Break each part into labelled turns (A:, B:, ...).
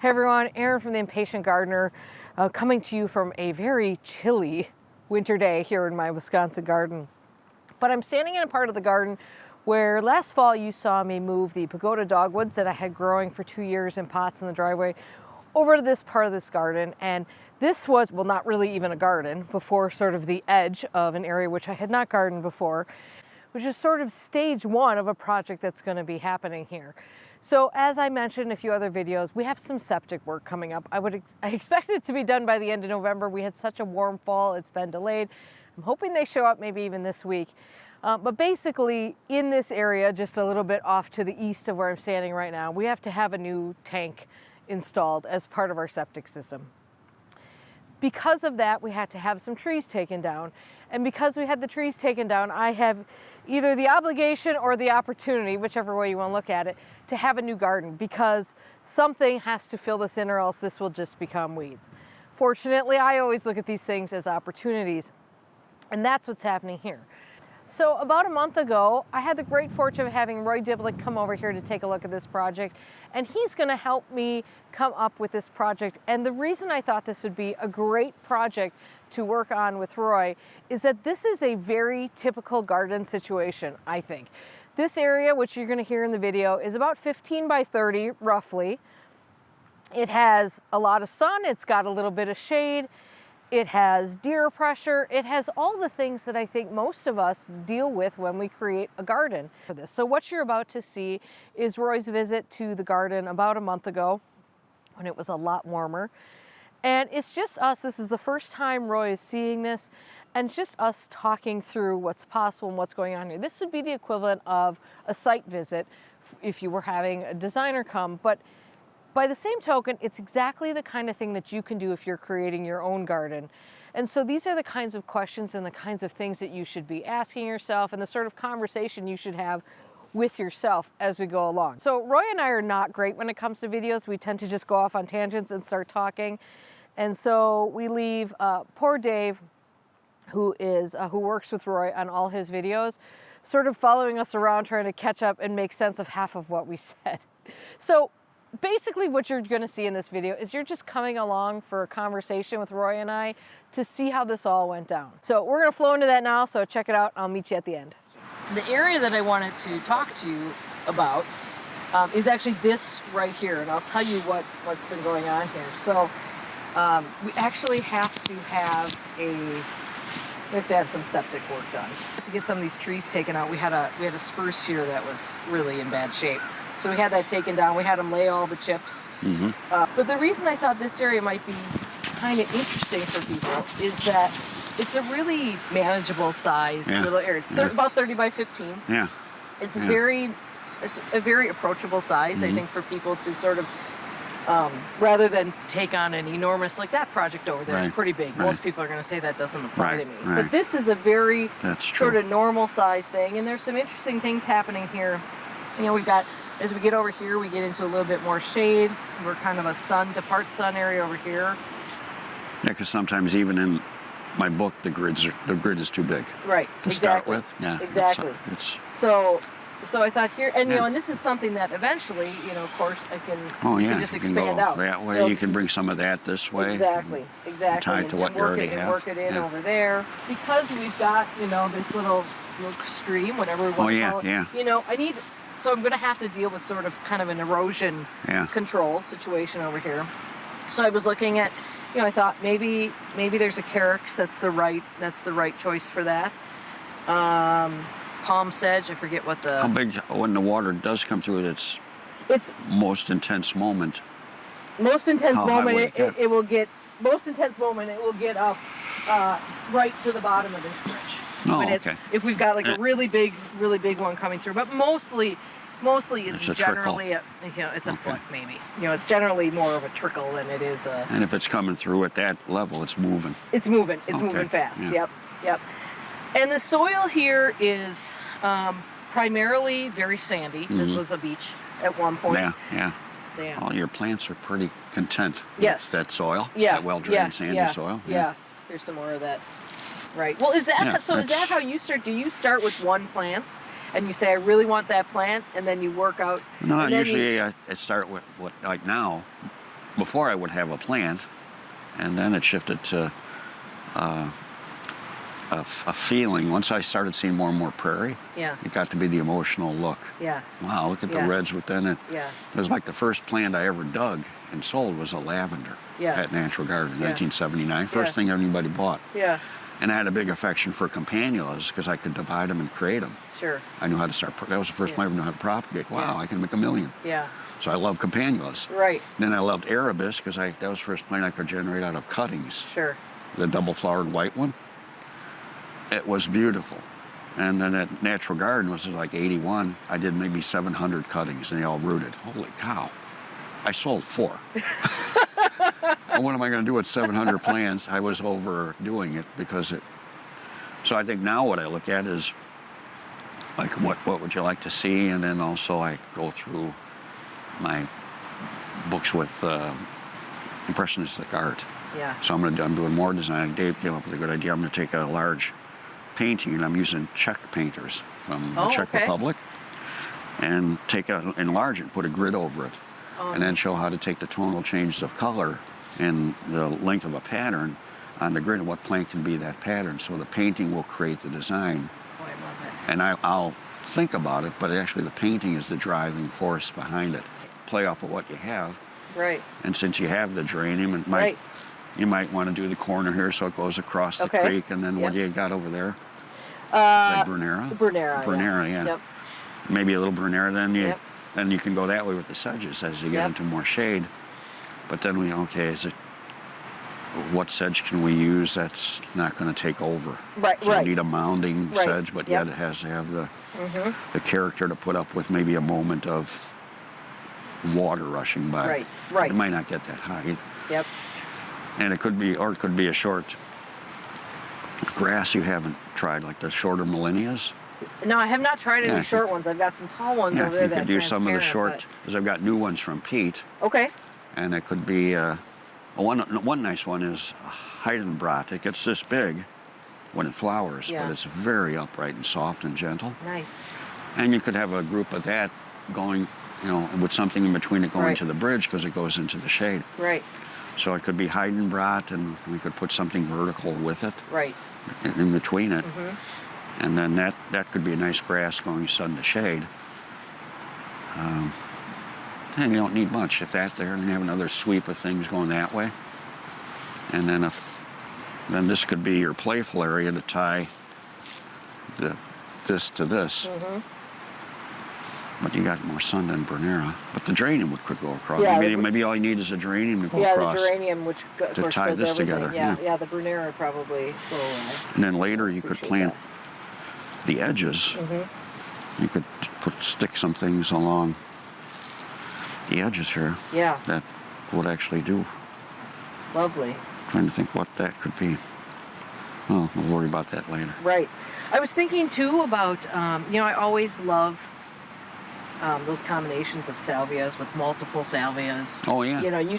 A: Hey everyone, Erin from The Impatient Gardener, coming to you from a very chilly winter day here in my Wisconsin garden. But I'm standing in a part of the garden where last fall you saw me move the pagoda dogwoods that I had growing for 2 years in pots in the driveway over to this part of this garden. And this was, well, not really even a garden, before sort of the edge of an area which I had not gardened before, which is sort of stage one of a project that's going to be happening here. So as I mentioned in a few other videos, we have some septic work coming up. I expected it to be done by the end of November. We had such a warm fall, it's been delayed. I'm hoping they show up maybe even this week. But basically in this area, just a little bit off to the east of where I'm standing right now, we have to have a new tank installed as part of our septic system. Because of that, we had to have some trees taken down. And because we had the trees taken down, I have either the obligation or the opportunity, whichever way you want to look at it, to have a new garden, because something has to fill this in or else this will just become weeds. Fortunately, I always look at these things as opportunities, and that's what's happening here. So about a month ago, I had the great fortune of having Roy Diblik come over here to take a look at this project, and he's going to help me come up with this project. And the reason I thought this would be a great project to work on with Roy is that this is a very typical garden situation, I think. This area, which you're going to hear in the video, is about 15 by 30 roughly. It has a lot of sun, it's got a little bit of shade, it has deer pressure, it has all the things that I think most of us deal with when we create a garden for this. So what you're about to see is Roy's visit to the garden about a month ago when it was a lot warmer. And it's just us, this is the first time Roy is seeing this, and it's just us talking through what's possible and what's going on here. This would be the equivalent of a site visit if you were having a designer come, but by the same token, it's exactly the kind of thing that you can do if you're creating your own garden. And so these are the kinds of questions and the kinds of things that you should be asking yourself and the sort of conversation you should have with yourself as we go along. So Roy and I are not great when it comes to videos. We tend to just go off on tangents and start talking. And so we leave poor Dave, who works with Roy on all his videos, sort of following us around trying to catch up and make sense of half of what we said. So basically what you're going to see in this video is you're just coming along for a conversation with Roy and I to see how this all went down. So we're going to flow into that now, so check it out. I'll meet you at the end. The area that I wanted to talk to you about is actually this right here, and I'll tell you what's been going on here. So we actually have to have some septic work done. To get some of these trees taken out, we had a spruce here that was really in bad shape. So we had that taken down. We had them lay all the chips. Mm-hmm. But the reason I thought this area might be kind of interesting for people is that it's a really manageable size little area. It's about 30 by 15. Yeah. It's a very approachable size, I think, for people to sort of, rather than take on an enormous, like that project over there is pretty big. Most people are going to say that doesn't apply to me. But this is a very sort of normal size thing. And there's some interesting things happening here. You know, we've got, as we get over here, we get into a little bit more shade. We're kind of a sun to part sun area over here.
B: Yeah, because sometimes even in my book, the grid is too big. Right. To start with. Yeah.
A: Exactly. So I thought here, and you know, and this is something that eventually, you know, of course, I can just expand out.
B: That way, you can bring some of that this way.
A: Exactly.
B: Tied to what you already have.
A: And work it in over there, because we've got, you know, this little stream, whatever we want to call it. You know, so I'm going to have to deal with sort of kind of an erosion control situation over here. So I was looking at, you know, I thought maybe there's a carex that's the right choice for that. Palm sedge, I forget what the...
B: How big, when the water does come through it, it's most intense moment.
A: Most intense moment, it will get up right to the bottom of this bridge.
B: Oh, okay.
A: If we've got like a really big one coming through, but mostly it's generally it's a foot maybe. You know, it's generally more of a trickle than it is a.
B: And if it's coming through at that level, it's moving.
A: It's moving fast. Yeah. Yep. And the soil here is primarily very sandy. Mm-hmm. This was a beach at one point.
B: Yeah. All your plants are pretty content
A: with
B: that soil. Yeah. That well-drained sandy soil.
A: Yeah. Here's some more of that. Right. Well, is that how you start? Do you start with one plant and you say, I really want that plant, and then you work out?
B: No, usually I start with what, like now, before I would have a plant, and then it shifted to a feeling. Once I started seeing more and more prairie, it got to be the emotional look.
A: Yeah.
B: Wow, look at the reds within it.
A: Yeah.
B: It was like the first plant I ever dug and sold was a lavender at Natural Garden in 1979. First thing anybody bought.
A: Yeah.
B: And I had a big affection for campanulas because I could divide them and create them.
A: Sure.
B: I knew how to start. That was the first plant I ever knew how to propagate. Wow, I can make a million.
A: Yeah.
B: So I love campanulas.
A: Right.
B: Then I loved arabis because that was the first plant I could generate out of cuttings.
A: Sure.
B: The double-flowered white one. It was beautiful. And then at Natural Garden was like 81. I did maybe 700 cuttings, and they all rooted. Holy cow. I sold 4. What am I going to do with 700 plants? I was overdoing it because it... So I think now what I look at is, like, what would you like to see? And then also I go through my books with impressionistic art.
A: Yeah.
B: So I'm doing more design. Dave came up with a good idea. I'm going to take a large painting, and I'm using Czech painters from the Czech Republic, and enlarge it, put a grid over it, and then show how to take the tonal changes of color and the length of a pattern on the grid, and what plant can be that pattern. So the painting will create the design.
A: Oh, I love it.
B: And I'll think about it, but actually the painting is the driving force behind it. Play off of what you have.
A: Right.
B: And since you have the geranium, you might want to do the corner here so it goes across the creek, and then what do you got over there? Like Brunera?
A: Brunera,
B: yeah.
A: Yep.
B: Maybe a little Brunera, then you can go that way with the sedges as you get into more shade. But then what sedge can we use that's not going to take over?
A: Right,
B: so you need a mounding sedge, but yet it has to have the character to put up with maybe a moment of water rushing by.
A: Right.
B: It might not get that high either.
A: Yep.
B: And it could be a short grass you haven't tried, like the shorter Millennias.
A: No, I have not tried any short ones. I've got some tall ones over there that
B: you could do some of the short, because I've got new ones from Pete.
A: Okay.
B: And it could be, one nice one is Heidenbrat. It gets this big when it flowers, but it's very upright and soft and gentle.
A: Nice.
B: And you could have a group of that going, with something in between it going to the bridge because it goes into the shade.
A: Right.
B: So it could be Heidenbrat, and we could put something vertical with it.
A: Right.
B: In between it. And then that could be a nice grass going sun to shade. And you don't need much. If that's there, and you have another sweep of things going that way. And then then this could be your playful area to tie this to this. But you got more sun than Brunera. But the geranium could go across.
A: Yeah,
B: maybe all you need is a geranium to go across.
A: Yeah, the geranium, which
B: to tie this together.
A: Yeah, the Brunera probably go away.
B: And then later you could plant the edges. You could stick some things along the edges here.
A: Yeah.
B: That would actually do.
A: Lovely.
B: Trying to think what that could be. Well, we'll worry about that later.
A: Right. I was thinking too about, I always love those combinations of salvias with multiple salvias.
B: Oh yeah.
A: You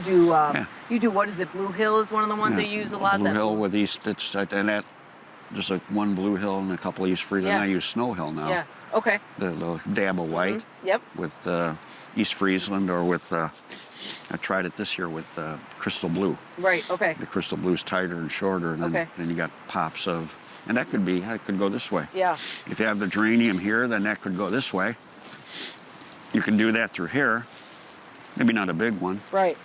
A: do what is it? Blue Hill is one of the ones they use a lot.
B: Blue Hill with East, and that just like one Blue Hill and a couple of East Friesland.
A: Yeah.
B: I use Snow Hill now.
A: Yeah. Okay.
B: The little dab of white.
A: Yep.
B: With East Friesland, or with I tried it this year with Crystal Blue.
A: Right. Okay.
B: The Crystal Blue's tighter and shorter, and then you got pops of, and that could go this way.
A: Yeah.
B: If you have the geranium here, then that could go this way. You can do that through here. Maybe not a big one.
A: Right.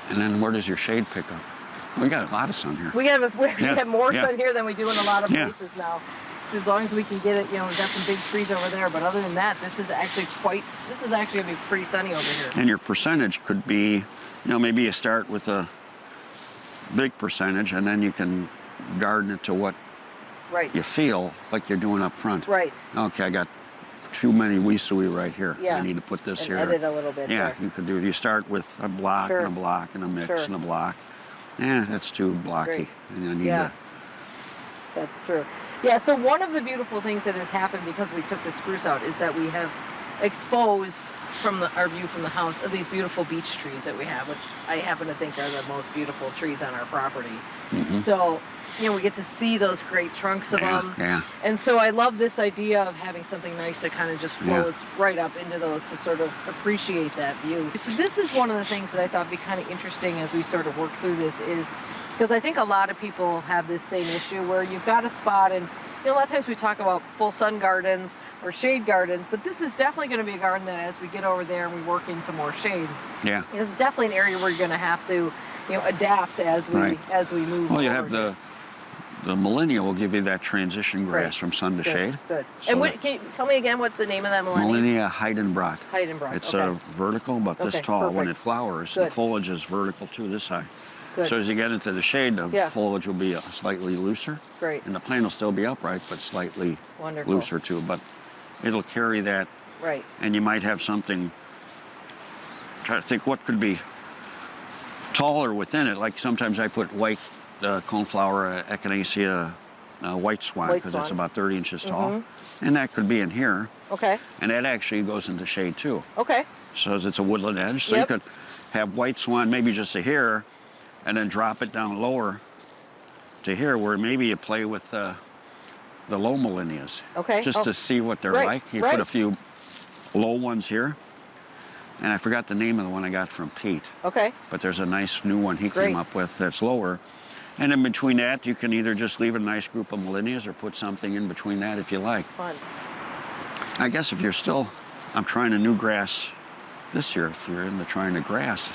B: And then where does your shade pick up? We got a lot of sun here.
A: We have more sun here than we do in a lot of places now. So as long as we can get it, we've got some big trees over there. But other than that, this is actually going to be pretty sunny over here.
B: And your percentage could be, maybe you start with a big percentage, and then you can garden it to what you feel like you're doing up front.
A: Right.
B: Okay, I got too many wisui right here.
A: Yeah.
B: I need to put this here.
A: Edit a little bit.
B: Yeah,
A: there.
B: you start with a block and a block and a mix and a block. Yeah, that's too blocky. And I need to.
A: That's true. Yeah, so one of the beautiful things that has happened because we took the spruce out is that we have exposed from our view from the house of these beautiful beech trees that we have, which I happen to think are the most beautiful trees on our property. So you know, we get to see those great trunks of them.
B: Yeah.
A: And so I love this idea of having something nice that kind of just flows right up into those to sort of appreciate that view. So this is one of the things that I thought would be kind of interesting as we sort of work through this, is because I think a lot of people have this same issue where you've got a spot, and you know, a lot of times we talk about full sun gardens or shade gardens, but this is definitely going to be a garden that as we get over there and we work into more shade, it's definitely an area where you're going to have to, you know, adapt as we move.
B: Well, you have the Millennia will give you that transition grass from sun to shade.
A: Good.
B: So
A: and what, can you tell me again what the name of that Millennia?
B: Millennia Heidenbrock.
A: Heidenbrock.
B: It's vertical, but this tall. When it flowers, the foliage is vertical too, this high.
A: Good.
B: So as you get into the shade, the foliage will be slightly looser.
A: Great.
B: And the plant will still be upright, but slightly looser too. But it'll carry that.
A: Right.
B: And you might have something, try to think what could be taller within it. Like sometimes I put white coneflower, echinacea, white swan, because it's about 30 inches tall. And that could be in here.
A: Okay.
B: And that actually goes into shade too.
A: Okay.
B: So it's a woodland edge. So you could have white swan maybe just to here, and then drop it down lower to here, where maybe you play with the low Millennias.
A: Okay.
B: Just to see what they're like. You put a few low ones here. And I forgot the name of the one I got from Pete.
A: Okay.
B: But there's a nice new one he came up with that's lower. And in between that, you can either just leave a nice group of Millennias or put something in between that if you like.
A: Fun.
B: I guess if you're still, I'm trying a new grass this year, if you're into trying a grass,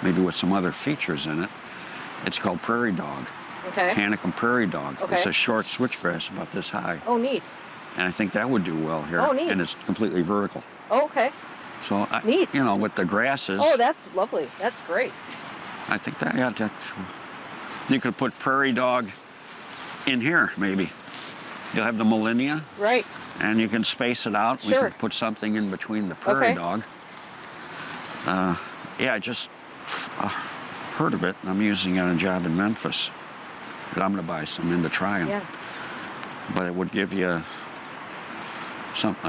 B: maybe with some other features in it. It's called Prairie Dog.
A: Okay.
B: Panicum Prairie Dog.
A: Okay.
B: It's a short switchgrass about this high.
A: Oh, neat.
B: And I think that would do well here.
A: Oh, neat.
B: And it's completely vertical.
A: Oh, okay.
B: So,
A: neat.
B: You know, with the grasses.
A: Oh, that's lovely. That's great.
B: I think that, you could put Prairie Dog in here, maybe. You'll have the Millennia.
A: Right.
B: And you can space it out.
A: Sure.
B: We can put something in between the Prairie Dog. I just heard of it, and I'm using it on a job in Memphis. But I'm going to buy some in to try them.
A: Yeah.
B: But it would give you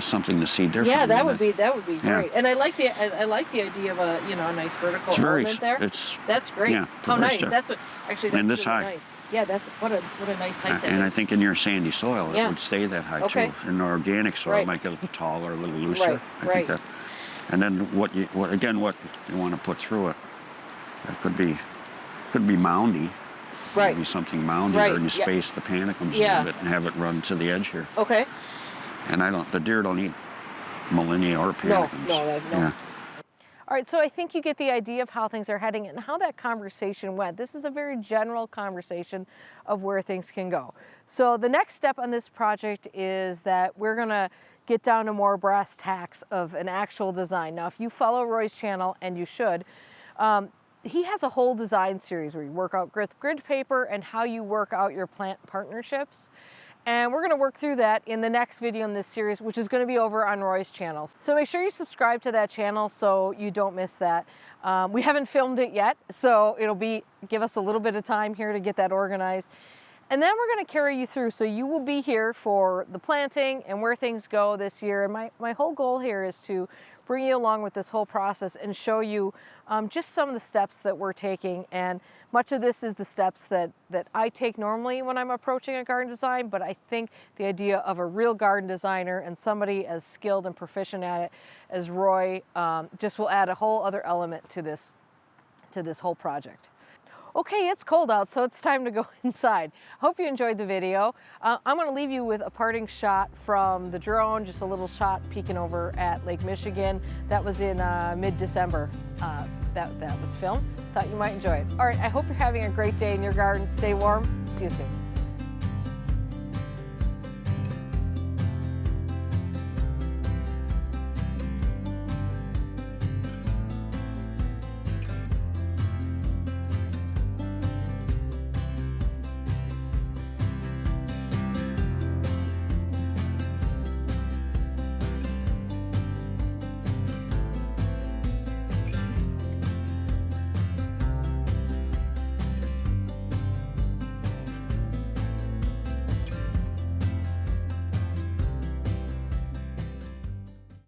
B: something to see different.
A: Yeah, that would be great. Yeah. And I like the idea of a a nice vertical element there. That's great. Yeah, how nice. That's what that's
B: and this
A: really
B: high.
A: Nice. Yeah, that's what a nice height that is.
B: And I think in your sandy soil it would stay that high too. In the organic soil, it might get a little taller, a little looser. I think that. And then what you want to put through it, that could be moundy.
A: Right.
B: Maybe something moundy, or you space the panicums a little bit and have it run to the edge here.
A: Okay.
B: And the deer don't eat Millennia or panicums.
A: No.
B: Yeah.
A: All right, so I think you get the idea of how things are heading and how that conversation went. This is a very general conversation of where things can go. So the next step on this project is that we're gonna get down to more brass tacks of an actual design. Now, if you follow Roy's channel, and you should, he has a whole design series where you work out grid paper and how you work out your plant partnerships. And we're going to work through that in the next video in this series, which is going to be over on Roy's channel. So make sure you subscribe to that channel so you don't miss that. We haven't filmed it yet, so give us a little bit of time here to get that organized. And then we're going to carry you through, so you will be here for the planting and where things go this year. And my whole goal here is to bring you along with this whole process and show you just some of the steps that we're taking. And much of this is the steps that I take normally when I'm approaching a garden design, but I think the idea of a real garden designer and somebody as skilled and proficient at it as Roy just will add a whole other element to this whole project. Okay, it's cold out, so it's time to go inside. Hope you enjoyed the video. I'm going to leave you with a parting shot from the drone, just a little shot peeking over at Lake Michigan. That was in mid-December. That was filmed. Thought you might enjoy it. All right, I hope you're having a great day in your garden. Stay warm. See you soon.